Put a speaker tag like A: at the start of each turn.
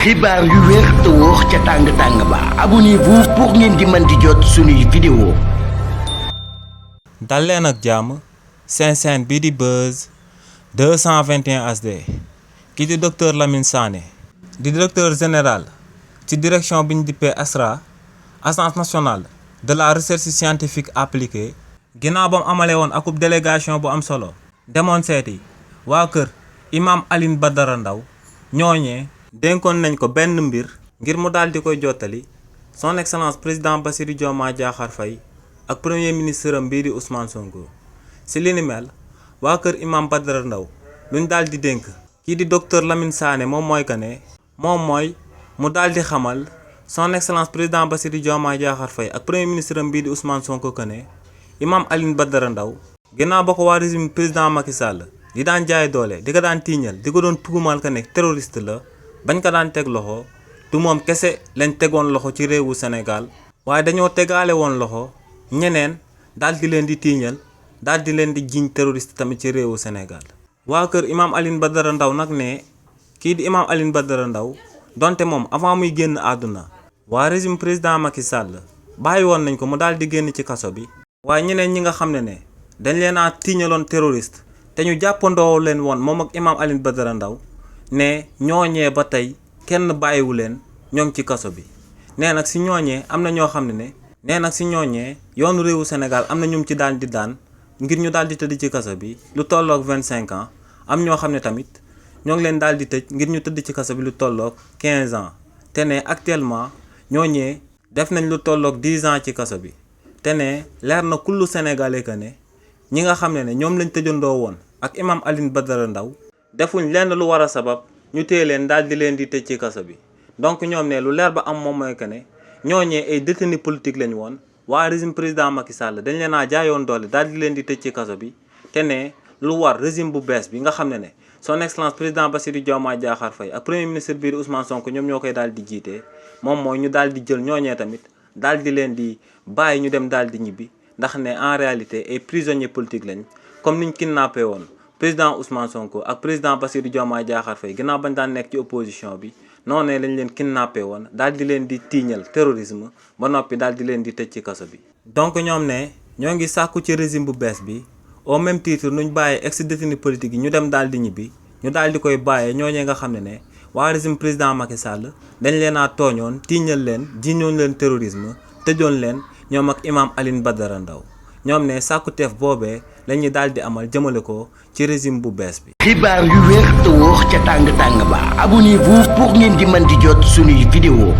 A: xibaar yu wér te wóor ca tàng ba abonnez-vous pour ngeen di mën di jot suñuy vidéo.
B: dal leen ak jàmm seen chaîne bii di Buzz 221 HD ki di docteur Lamine Sané di directeur général ci direction bi ñu dippee ASRA agence nationale de la recherche scientifique appliquée ginnaaw ba mu amalee woon akub délégation bu am solo demoon seeti waa kër imam Alioune Badara Ndao ñooñee dénkoon nañ ko benn mbir ngir mu daal di koy jottali son excellence président Bassirou Diomaye Diakhar Faye ak premier ministre am bii di Ousmane Sonko si li ni mel waa kër imam Badara Ndao luñ daal di dénk kii di docteur Lamine Sané moom mooy mu daal di xamal son excellence président Bassirou Diomaye Diakhar Faye ak premier ministre am bii di Ousmane Sonko que ne imam Alioune Badara Ndao ginnaaw ba ko waa régime président Macky Sall di daan jaay doole di ko daan tiiñal di ko doon tuumal que ne terroriste la bañ ko daan teg loxo du moom kese lañ tegoon loxo ci réewu Sénégal waaye dañoo tegaale woon loxo ñeneen daal di leen di tiiñal daal di leen di jiiñ terroriste tamit ci réewu Sénégal. waa kër imam Alioune Badara Ndao nag ne kii di imam Alioune Badara Ndao donte moom avant muy génn àdduna waa régime président Macky Sall bàyyi woon nañ ko mu daal di génn ci kaso bi waaye ñeneen ñi nga xam ne dañ leen a tiiñaloon terroriste te ñu jàppandoo leen woon moom ak imam Alioune Badara Ndao ne ñooñee ba tey kenn bàyyiwu leen ñoo ngi ci kaso bi nee nag si ñooñee am na ñoo xam ne nee nag si ñooñee yoonu réewu Sénégal am na ñum ci daan di daan ngir ñu daal di tëdd ci kaso bi lu tolloog 25 ans am ñoo xam ne tamit ñoo ngi leen daal di tëj ngir ñu tëdd ci kaso bi lu tolloog 15 ans te ne actuellement ñooñee def nañ lu tolloog 10 ans ci kaso bi te ne leer na kullu sénégalais que ne ñi nga xam ne ñoom lañ tëjandoo woon ak imam Alioune Badara Ndao defuñ lenn lu war a sabab ñu téye leen daal di leen di tëj ci kaso bi donc ñoom ne lu leer ba am moom mooy que ne ñooñee ay détenus politique lañ woon waa régime président Macky Sall dañ leen a jaayoon doole daal di leen di tëj ci kaso bi te ne lu war régime bu bees bi nga xam ne son excellence président Bassirou Diomaye Diakhar Faye ak premier ministre bii di Ousmane Sonko ñoom ñoo koy daal di jiitee moom mooy ñu daal di jël ñooñee tamit daal di leen di bàyyi ñu dem daal di ñibbi ndax ne en réalité ay prisonniers politiques lañ comme niñ kidnappé woon président Ousmane Sonko ak président Bassirou Diomaye Diakhar Faye ginnaaw bañ daan nekk ci opposition bi noonu lañ leen kidnappé woon daal di leen di tiiñal terrorisme ba noppi daal di leen di tëj ci kaso bi. donc ñoom ne ñoo ngi sàkku ci régime bu bees bi au même titre nuñ bàyyee ex détenu politique yi ñu dem daal di ñibbi ñu daal di koy bàyyee ñooñee nga xam ne waa régime président Macky Sall dañ leen a tooñoon tiiñal leen jiñoon leen terrorisme tëjoon leen ñoom ak imam Alioune Badara Ndao ñoom ne sàkkuteef boobee lañuy daal di amal jëmale ko ci régime bu bees bi.
A: xibaar yu wér te wóor ca tàng ba abonnez-vous pour ngeen di mën di jot suñuy vidéo.